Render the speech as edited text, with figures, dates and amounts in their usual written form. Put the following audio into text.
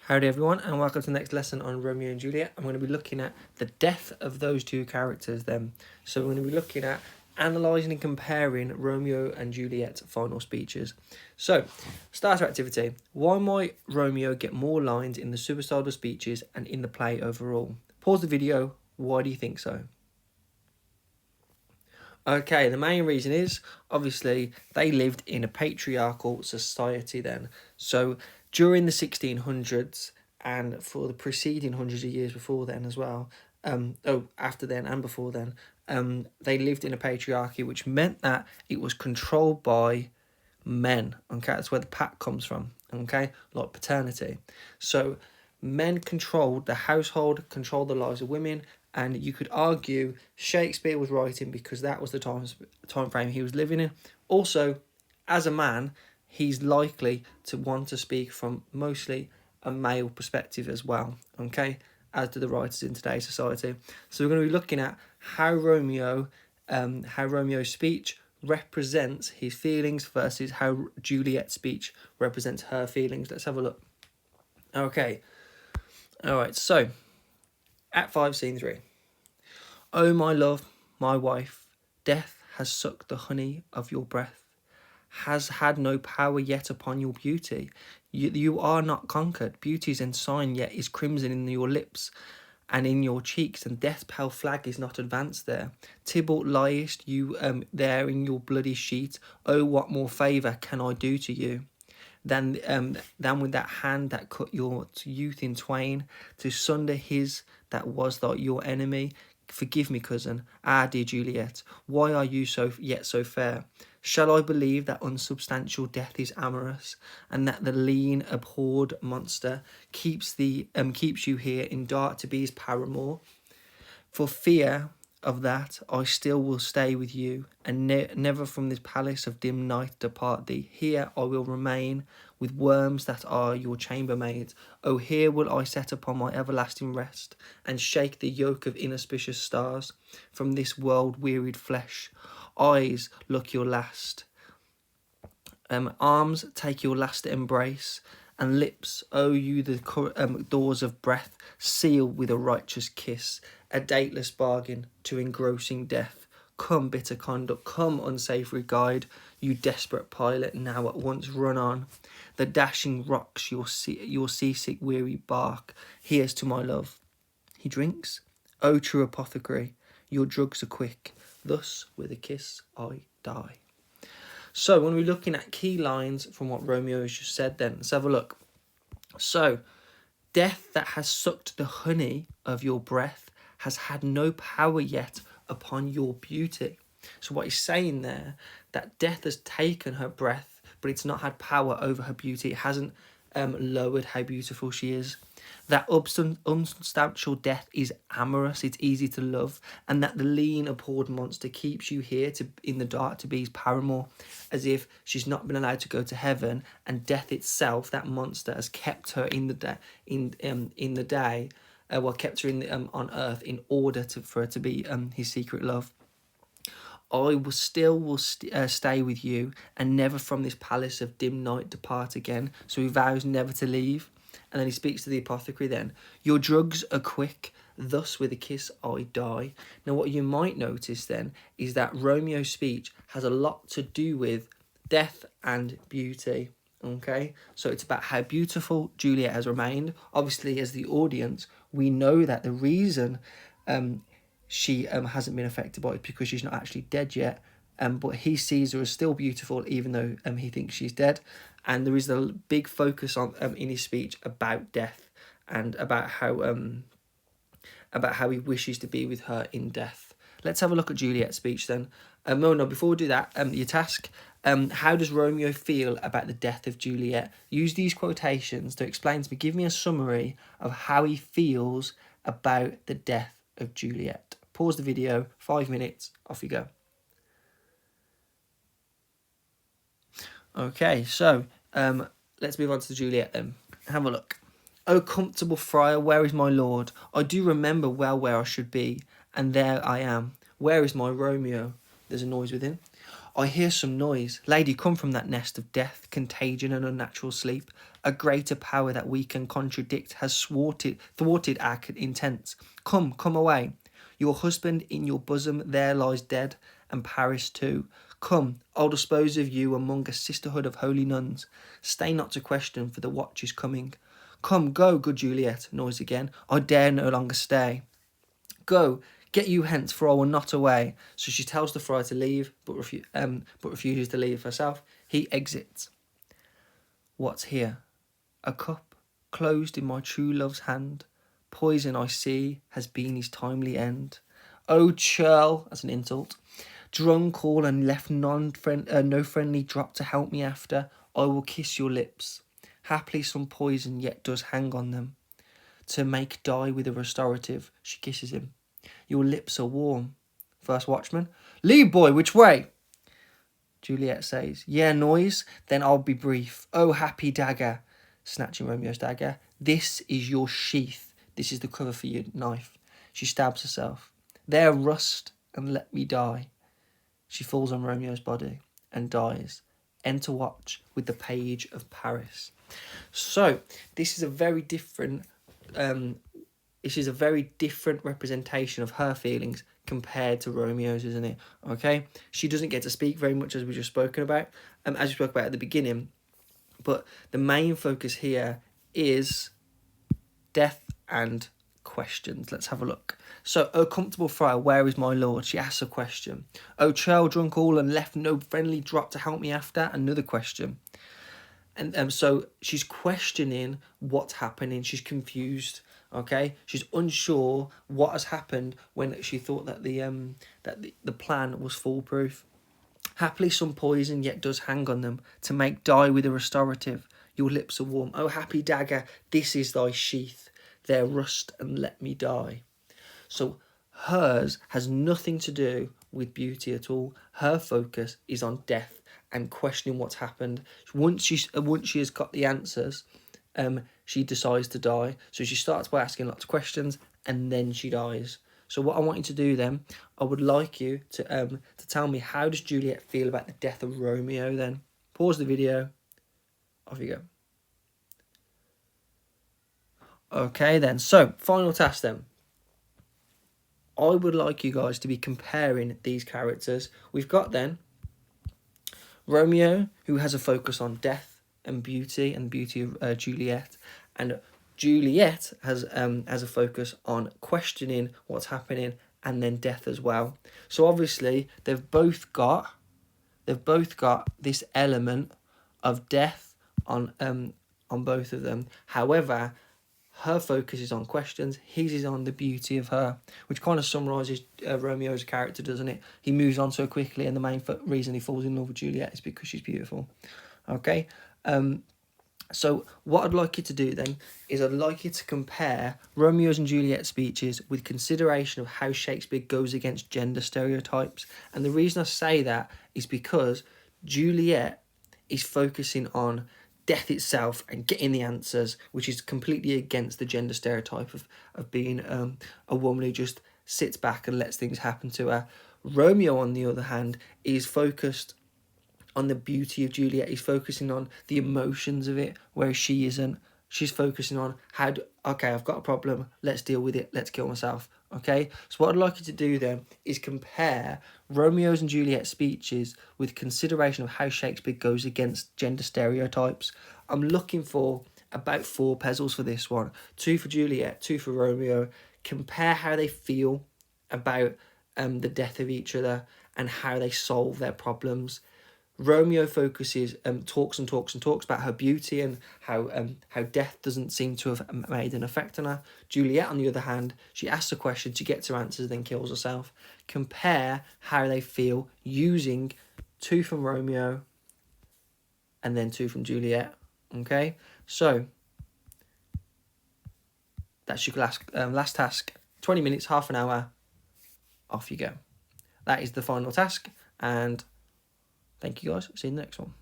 Howdy everyone, and welcome to the next lesson on Romeo and Juliet. I'm going to be looking at the death of those two characters then. So we're going to be looking at analysing and comparing Romeo and Juliet's final speeches. So, starter activity. Why might Romeo get more lines in the suicidal speeches and in the play overall? Pause the video. Why do you think so? Okay, the main reason is, obviously, they lived in a patriarchal society then. So during the 1600s and for the preceding hundreds of years before then as well, after then and before then, they lived in a patriarchy, which meant that it was controlled by men. Okay, that's where the pat comes from. Okay, like paternity. So men controlled the household, controlled the lives of women, and you could argue Shakespeare was writing because that was the time frame he was living in. Also, as a man, he's likely to want to speak from mostly a male perspective as well. Okay, as do the writers in today's society. So we're going to be looking at how Romeo's speech represents his feelings versus how Juliet's speech represents her feelings. Let's have a look. Okay. All right. So, Act 5, Scene 3. Oh, my love, my wife, death has sucked the honey of your breath, has had no power yet upon your beauty. You are not conquered. Beauty's ensign yet is crimson in your lips and in your cheeks, and death's pale flag is not advanced there. Tybalt liest you there in your bloody sheet. Oh, what more favour can I do to you than with that hand that cut your youth in twain, to sunder his that was your enemy? Forgive me, cousin. Ah, dear Juliet, why are you yet so fair? Shall I believe that unsubstantial death is amorous, and that the lean, abhorred monster keeps you here in dark to be his paramour? For fear of that, I still will stay with you, and never from this palace of dim night depart thee. Here I will remain, with worms that are your chambermaids. Oh, here will I set upon my everlasting rest, and shake the yoke of inauspicious stars from this world-wearied flesh. Eyes, look your last. Arms, take your last embrace, and lips, oh, you the doors of breath, seal with a righteous kiss, a dateless bargain to engrossing death. Come, bitter conduct, come, unsavoury guide, you desperate pilot, now at once run on. The dashing rocks your seasick weary bark. Here's to my love. He drinks. O true apothecary, your drugs are quick. Thus with a kiss I die. So when we're looking at key lines from what Romeo has just said, then let's have a look. So, death that has sucked the honey of your breath has had no power yet upon your beauty. So what he's saying there, that death has taken her breath, but it's not had power over her beauty. It hasn't lowered how beautiful she is. That unsubstantial death is amorous, it's easy to love, and that the lean, abhorred monster keeps you here in the dark to be his paramour, as if she's not been allowed to go to heaven, and death itself, that monster, has kept her in the day, kept her on earth in order for her to be his secret love. I will stay with you, and never from this palace of dim night depart again. So he vows never to leave. And then he speaks to the apothecary then. Your drugs are quick, thus with a kiss I die. Now what you might notice then is that Romeo's speech has a lot to do with death and beauty. Okay, so it's about how beautiful Juliet has remained. Obviously, as the audience, we know that the reason she hasn't been affected by it because she's not actually dead yet. But he sees her as still beautiful, even though he thinks she's dead. And there is a big focus on in his speech about death and about how he wishes to be with her in death. Let's have a look at Juliet's speech then. No, before we do that, your task. How does Romeo feel about the death of Juliet? Use these quotations to explain to me. Give me a summary of how he feels about the death of Juliet. Pause the video, 5 minutes, off you go. Okay, so let's move on to Juliet then. Have a look. O comfortable friar, where is my lord? I do remember well where I should be, and there I am. Where is my Romeo? There's a noise within. I hear some noise. Lady, come from that nest of death, contagion and unnatural sleep. A greater power that we can contradict has thwarted our intents. Come away. Your husband in your bosom there lies dead, and Paris too. Come, I'll dispose of you among a sisterhood of holy nuns. Stay not to question, for the watch is coming. Come, go, good Juliet, noise again. I dare no longer stay. Go, get you hence, for I will not away. So she tells the friar to leave, but refuses to leave herself. He exits. What's here? A cup, closed in my true love's hand. Poison I see has been his timely end. O churl, as an insult, drunk all and left no friendly drop to help me after. I will kiss your lips. Haply some poison yet does hang on them. To make die with a restorative, she kisses him. Your lips are warm. First watchman. Leave, boy, which way? Juliet says, yeah, noise, then I'll be brief. Oh, happy dagger, snatching Romeo's dagger. This is your sheath. This is the cover for your knife. She stabs herself. There, rust, and let me die. She falls on Romeo's body and dies. Enter watch with the page of Paris. So, this is a very different representation of her feelings compared to Romeo's, isn't it? Okay, she doesn't get to speak very much, as we just spoken about, as we spoke about at the beginning. But the main focus here is death and questions. Let's have a look. So, O comfortable friar, where is my lord? She asks a question. O churl, drunk all and left no friendly drop to help me after? Another question. And so she's questioning what's happening. She's confused. Okay, she's unsure what has happened when she thought that the plan was foolproof. Happily some poison yet does hang on them, to make die with a restorative. Your lips are warm. Oh, happy dagger, this is thy sheath. There rust and let me die. So hers has nothing to do with beauty at all. Her focus is on death and questioning what's happened. Once she has got the answers, she decides to die. So she starts by asking lots of questions, and then she dies. So what I want you to do then, I would like you to tell me, how does Juliet feel about the death of Romeo then? Pause the video. Off you go. Okay then, so final task then. I would like you guys to be comparing these characters. We've got then Romeo, who has a focus on death and beauty of Juliet, and Juliet has a focus on questioning what's happening and then death as well. So obviously they've both got this element of death on both of them. However, her focus is on questions, his is on the beauty of her, which kind of summarises Romeo's character, doesn't it? He moves on so quickly, and the main reason he falls in love with Juliet is because she's beautiful. Okay, so what I'd like you to do then is I'd like you to compare Romeo's and Juliet's speeches with consideration of how Shakespeare goes against gender stereotypes. And the reason I say that is because Juliet is focusing on death itself and getting the answers, which is completely against the gender stereotype of being a woman who just sits back and lets things happen to her. Romeo, on the other hand, is focused on the beauty of Juliet. He's focusing on the emotions of it, whereas she isn't. She's focusing on okay, I've got a problem, let's deal with it, let's kill myself. Okay, so what I'd like you to do then is compare Romeo's and Juliet's speeches with consideration of how Shakespeare goes against gender stereotypes. I'm looking for about 4 puzzles for this one. 2 for Juliet, 2 for Romeo. Compare how they feel about the death of each other and how they solve their problems. Romeo focuses, talks about her beauty and how death doesn't seem to have made an effect on her. Juliet, on the other hand, she asks a question, she gets her answers, then kills herself. Compare how they feel using 2 from Romeo and then 2 from Juliet. Okay, so that's your last task. 20 minutes, half an hour, off you go. That is the final task, and thank you guys. See you in the next one.